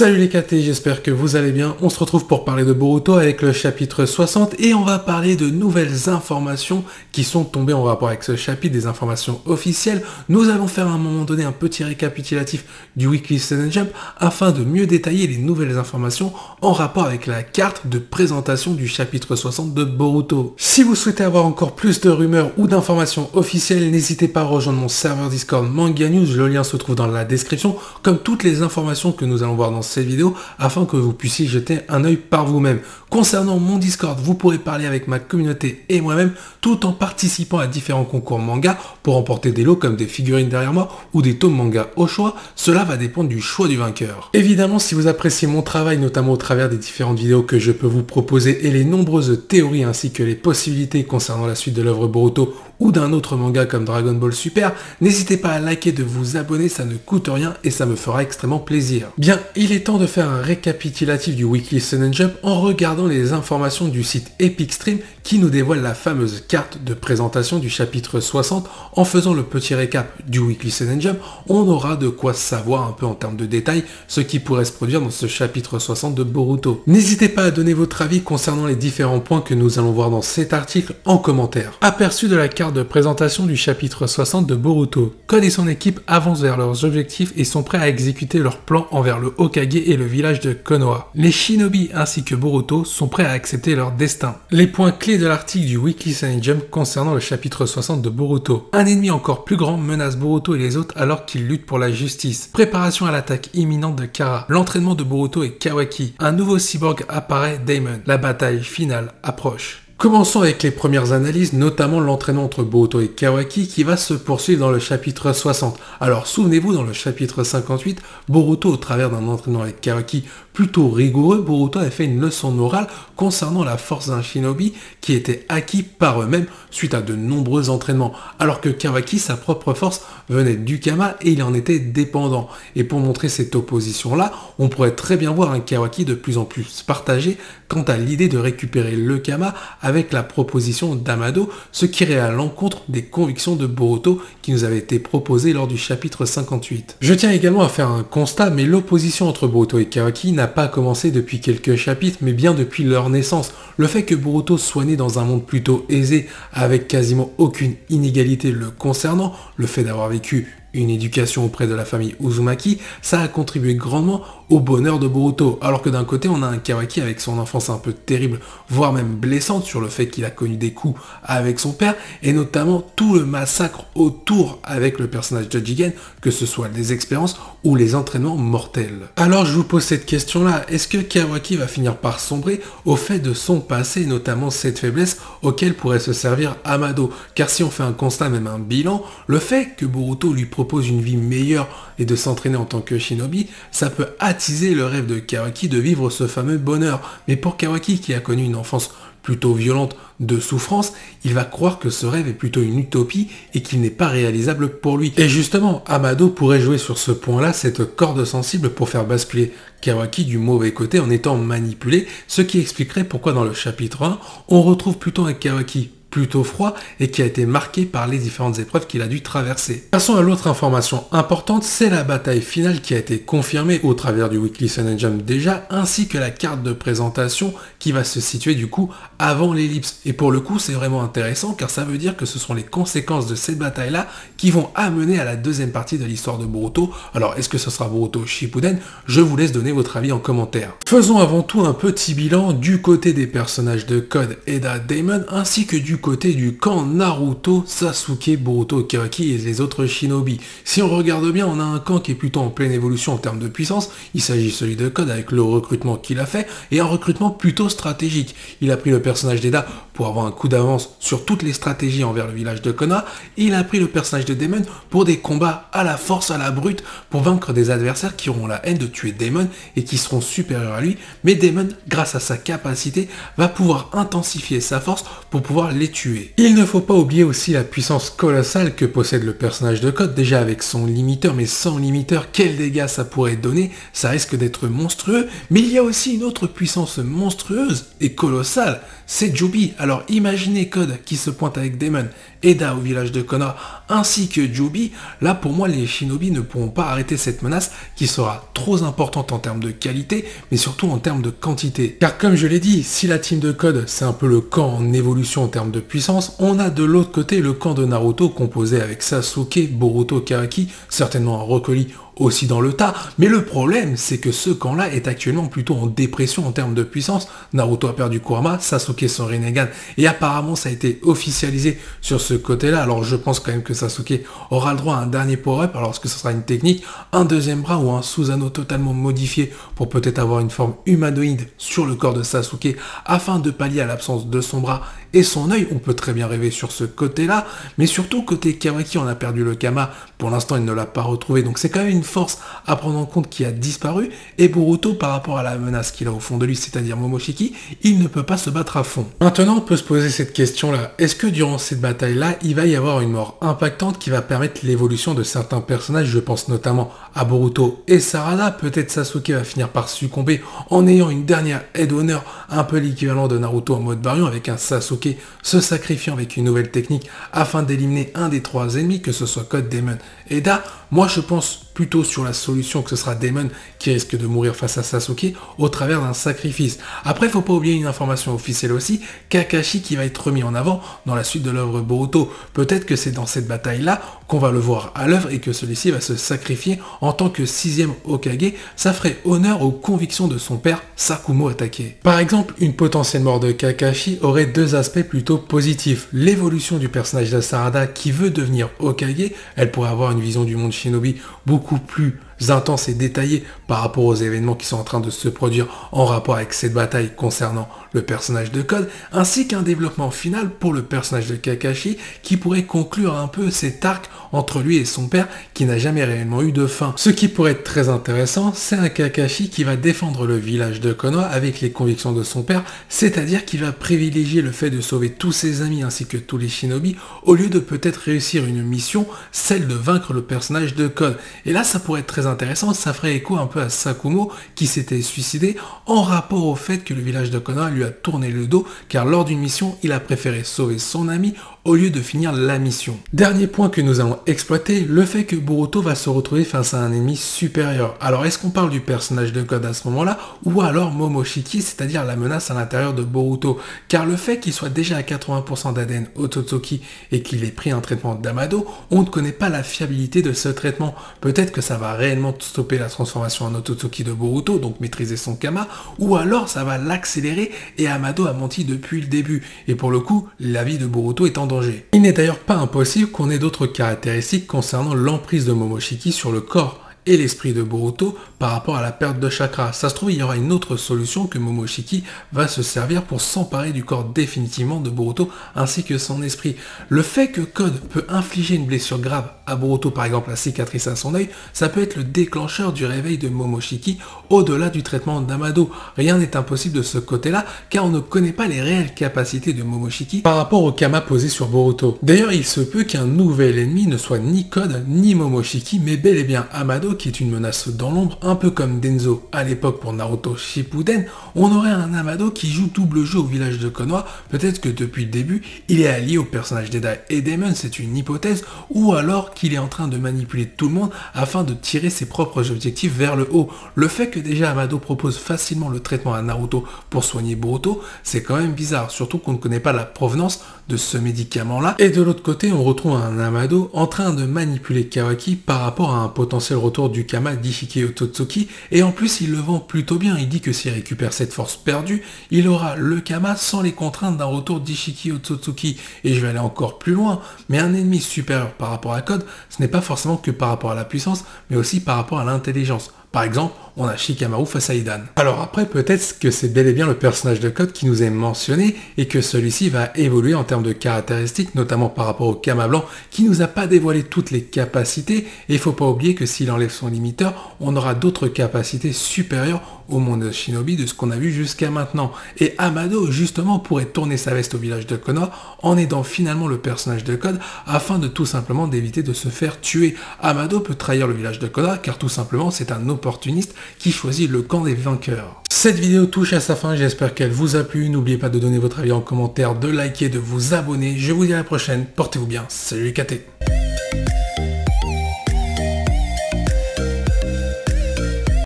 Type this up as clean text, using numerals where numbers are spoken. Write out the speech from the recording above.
Salut les KT, j'espère que vous allez bien. On se retrouve pour parler de Boruto avec le chapitre 60 et on va parler de nouvelles informations qui sont tombées en rapport avec ce chapitre, des informations officielles. Nous allons faire à un moment donné un petit récapitulatif du Weekly Shonen Jump afin de mieux détailler les nouvelles informations en rapport avec la carte de présentation du chapitre 60 de Boruto. Si vous souhaitez avoir encore plus de rumeurs ou d'informations officielles, n'hésitez pas à rejoindre mon serveur Discord Manga News, le lien se trouve dans la description, comme toutes les informations que nous allons voir dans cette vidéo afin que vous puissiez jeter un œil par vous-même. Concernant mon Discord, vous pourrez parler avec ma communauté et moi-même tout en participant à différents concours manga pour remporter des lots comme des figurines derrière moi ou des tomes manga au choix. Cela va dépendre du choix du vainqueur. Évidemment, si vous appréciez mon travail, notamment au travers des différentes vidéos que je peux vous proposer et les nombreuses théories ainsi que les possibilités concernant la suite de l'œuvre Boruto ou d'un autre manga comme Dragon Ball Super, n'hésitez pas à liker, de vous abonner, ça ne coûte rien et ça me fera extrêmement plaisir. Bien, il est temps de faire un récapitulatif du Weekly Shonen Jump en regardant les informations du site Epic Stream qui nous dévoile la fameuse carte de présentation du chapitre 60. En faisant le petit récap du Weekly Shonen Jump, on aura de quoi savoir un peu en termes de détails ce qui pourrait se produire dans ce chapitre 60 de Boruto. N'hésitez pas à donner votre avis concernant les différents points que nous allons voir dans cet article en commentaire. Aperçu de la carte de présentation du chapitre 60 de Boruto. Code et son équipe avancent vers leurs objectifs et sont prêts à exécuter leur plan envers le Hokage et le village de Konoha. Les shinobi ainsi que Boruto sont prêts à accepter leur destin. Les points clés de l'article du Weekly Shonen Jump concernant le chapitre 60 de Boruto. Un ennemi encore plus grand menace Boruto et les autres alors qu'ils luttent pour la justice. Préparation à l'attaque imminente de Kara. L'entraînement de Boruto et Kawaki. Un nouveau cyborg apparaît, Daemon. La bataille finale approche. Commençons avec les premières analyses, notamment l'entraînement entre Boruto et Kawaki qui va se poursuivre dans le chapitre 60. Alors souvenez-vous, dans le chapitre 58, Boruto, au travers d'un entraînement avec Kawaki plutôt rigoureux, Boruto avait fait une leçon morale concernant la force d'un shinobi qui était acquis par eux-mêmes suite à de nombreux entraînements, alors que Kawaki, sa propre force, venait du Kama et il en était dépendant. Et pour montrer cette opposition-là, on pourrait très bien voir un Kawaki de plus en plus partagé quant à l'idée de récupérer le Kama avec la proposition d'Amado, ce qui irait à l'encontre des convictions de Boruto qui nous avait été proposées lors du chapitre 58. Je tiens également à faire un constat, mais l'opposition entre Boruto et Kawaki n'a pas commencé depuis quelques chapitres, mais bien depuis leur naissance. Le fait que Boruto soit né dans un monde plutôt aisé, avec quasiment aucune inégalité le concernant, le fait d'avoir vécu une éducation auprès de la famille Uzumaki, ça a contribué grandement au bonheur de Boruto, alors que d'un côté on a un Kawaki avec son enfance un peu terrible, voire même blessante sur le fait qu'il a connu des coups avec son père, et notamment tout le massacre autour avec le personnage de Jigen, que ce soit des expériences ou les entraînements mortels. Alors je vous pose cette question là, est-ce que Kawaki va finir par sombrer au fait de son passé, notamment cette faiblesse auquel pourrait se servir Amado? Car si on fait un constat, même un bilan, le fait que Boruto lui propose une vie meilleure et de s'entraîner en tant que shinobi, ça peut attiser le rêve de Kawaki de vivre ce fameux bonheur. Mais pour Kawaki qui a connu une enfance plutôt violente de souffrance, il va croire que ce rêve est plutôt une utopie et qu'il n'est pas réalisable pour lui. Et justement, Amado pourrait jouer sur ce point-là, cette corde sensible pour faire basculer Kawaki du mauvais côté en étant manipulé, ce qui expliquerait pourquoi dans le chapitre 1, on retrouve plutôt un Kawaki plutôt froid et qui a été marqué par les différentes épreuves qu'il a dû traverser. Passons à l'autre information importante, c'est la bataille finale qui a été confirmée au travers du Weekly Shonen Jump déjà, ainsi que la carte de présentation qui va se situer du coup avant l'ellipse. Et pour le coup c'est vraiment intéressant car ça veut dire que ce sont les conséquences de cette bataille là qui vont amener à la deuxième partie de l'histoire de Boruto. Alors est-ce que ce sera Boruto Shippuden? Je vous laisse donner votre avis en commentaire. Faisons avant tout un petit bilan du côté des personnages de Code, Eda, Daemon, ainsi que du côté du camp Naruto, Sasuke, Boruto, Kawaki et les autres shinobi. Si on regarde bien, on a un camp qui est plutôt en pleine évolution en termes de puissance. Il s'agit celui de Code avec le recrutement qu'il a fait et un recrutement plutôt stratégique. Il a pris le personnage d'Eda pour avoir un coup d'avance sur toutes les stratégies envers le village de Konoha et il a pris le personnage de Daemon pour des combats à la force, à la brute, pour vaincre des adversaires qui auront la haine de tuer Daemon et qui seront supérieurs à lui. Mais Daemon, grâce à sa capacité, va pouvoir intensifier sa force pour pouvoir les tuer. Il ne faut pas oublier aussi la puissance colossale que possède le personnage de Code, déjà avec son limiteur, mais sans limiteur, quels dégâts ça pourrait donner, ça risque d'être monstrueux, mais il y a aussi une autre puissance monstrueuse et colossale, c'est Jubi. Alors imaginez Code qui se pointe avec Daemon, Eda au village de Konoha, ainsi que Jubi, là pour moi les shinobi ne pourront pas arrêter cette menace qui sera trop importante en termes de qualité, mais surtout en termes de quantité. Car comme je l'ai dit, si la team de Code c'est un peu le camp en évolution en termes de puissance, on a de l'autre côté le camp de Naruto composé avec Sasuke, Boruto, Kawaki, certainement un Rock Lee aussi dans le tas, mais le problème c'est que ce camp-là est actuellement plutôt en dépression en termes de puissance. Naruto a perdu Kurama, Sasuke son Rinnegan, et apparemment ça a été officialisé sur ce côté-là, alors je pense quand même que Sasuke aura le droit à un dernier power-up, alors est-ce que ce sera une technique, un deuxième bras ou un Susanoo totalement modifié pour peut-être avoir une forme humanoïde sur le corps de Sasuke afin de pallier à l'absence de son bras et son œil, on peut très bien rêver sur ce côté-là, mais surtout côté Kawaki, on a perdu le Kama, pour l'instant il ne l'a pas retrouvé, donc c'est quand même une force à prendre en compte qui a disparu, et Boruto par rapport à la menace qu'il a au fond de lui, c'est-à-dire Momoshiki, il ne peut pas se battre à fond. Maintenant on peut se poser cette question-là, est-ce que durant cette bataille-là, il va y avoir une mort impactante qui va permettre l'évolution de certains personnages, je pense notamment à Boruto et Sarada, peut-être Sasuke va finir par succomber en ayant une dernière aide d'honneur, un peu l'équivalent de Naruto en mode Baryon, avec un Sasuke se sacrifiant avec une nouvelle technique afin d'éliminer un des trois ennemis, que ce soit Code, Daemon et Eda. Moi je pense plutôt sur la solution que ce sera Daemon qui risque de mourir face à Sasuke au travers d'un sacrifice. Après, faut pas oublier une information officielle aussi, Kakashi qui va être remis en avant dans la suite de l'œuvre Boruto. Peut-être que c'est dans cette bataille-là qu'on va le voir à l'œuvre et que celui-ci va se sacrifier en tant que 6e Hokage. Ça ferait honneur aux convictions de son père Sakumo attaqué. Par exemple, une potentielle mort de Kakashi aurait deux aspects plutôt positifs. L'évolution du personnage de Sarada qui veut devenir Hokage, elle pourrait avoir une vision du monde shinobi beaucoup plus intense et détaillée par rapport aux événements qui sont en train de se produire en rapport avec cette bataille concernant le personnage de Code, ainsi qu'un développement final pour le personnage de Kakashi qui pourrait conclure un peu cet arc entre lui et son père qui n'a jamais réellement eu de fin. Ce qui pourrait être très intéressant, c'est un Kakashi qui va défendre le village de Konoha avec les convictions de son père, c'est-à-dire qu'il va privilégier le fait de sauver tous ses amis ainsi que tous les shinobi au lieu de peut-être réussir une mission, celle de vaincre le personnage de Code. Et là ça pourrait être très intéressant, ça ferait écho un peu à Sakumo qui s'était suicidé en rapport au fait que le village de Konoha lui a tourné le dos car lors d'une mission il a préféré sauver son ami au lieu de finir la mission. Dernier point que nous allons exploiter, le fait que Boruto va se retrouver face à un ennemi supérieur. Alors est-ce qu'on parle du personnage de Code à ce moment-là ou alors Momoshiki, c'est-à-dire la menace à l'intérieur de Boruto? Car le fait qu'il soit déjà à 80% d'ADN Otsutsuki et qu'il ait pris un traitement d'Amado, on ne connaît pas la fiabilité de ce traitement. Peut-être que ça va réellement stopper la transformation en Otsutsuki de Boruto, donc maîtriser son Kama, ou alors ça va l'accélérer et Amado a menti depuis le début. Et pour le coup, la vie de Boruto est en danger. Il n'est d'ailleurs pas impossible qu'on ait d'autres caractéristiques concernant l'emprise de Momoshiki sur le corps et l'esprit de Boruto par rapport à la perte de chakra. Ça se trouve, il y aura une autre solution que Momoshiki va se servir pour s'emparer du corps définitivement de Boruto ainsi que son esprit. Le fait que Code peut infliger une blessure grave à Boruto, par exemple la cicatrice à son œil, ça peut être le déclencheur du réveil de Momoshiki au-delà du traitement d'Amado. Rien n'est impossible de ce côté-là car on ne connaît pas les réelles capacités de Momoshiki par rapport au Kama posé sur Boruto. D'ailleurs, il se peut qu'un nouvel ennemi ne soit ni Code ni Momoshiki mais bel et bien Amado qui est une menace dans l'ombre, un peu comme Denzo à l'époque pour Naruto Shippuden. On aurait un Amado qui joue double jeu au village de Konoha, peut-être que depuis le début, il est allié au personnage d'Eda et Daemon, c'est une hypothèse, ou alors qu'il est en train de manipuler tout le monde afin de tirer ses propres objectifs vers le haut. Le fait que déjà Amado propose facilement le traitement à Naruto pour soigner Boruto, c'est quand même bizarre, surtout qu'on ne connaît pas la provenance de ce médicament-là. Et de l'autre côté, on retrouve un Amado en train de manipuler Kawaki par rapport à un potentiel retour du Kama d'Ishiki Otsutsuki, et en plus il le vend plutôt bien, il dit que s'il récupère cette force perdue, il aura le Kama sans les contraintes d'un retour d'Ishiki Otsutsuki. Et je vais aller encore plus loin, mais un ennemi supérieur par rapport à Code, ce n'est pas forcément que par rapport à la puissance, mais aussi par rapport à l'intelligence. Par exemple, on a Shikamaru face à Hidan. Alors après, peut-être que c'est bel et bien le personnage de Code qui nous est mentionné et que celui-ci va évoluer en termes de caractéristiques, notamment par rapport au Kama Blanc qui nous a pas dévoilé toutes les capacités, et il faut pas oublier que s'il enlève son limiteur, on aura d'autres capacités supérieures au monde Shinobi de ce qu'on a vu jusqu'à maintenant. Et Amado, justement, pourrait tourner sa veste au village de Konoha en aidant finalement le personnage de Code afin de tout simplement d'éviter de se faire tuer. Amado peut trahir le village de Konoha car tout simplement c'est un opportuniste qui choisit le camp des vainqueurs. Cette vidéo touche à sa fin, j'espère qu'elle vous a plu. N'oubliez pas de donner votre avis en commentaire, de liker, de vous abonner. Je vous dis à la prochaine, portez-vous bien, salut les KT.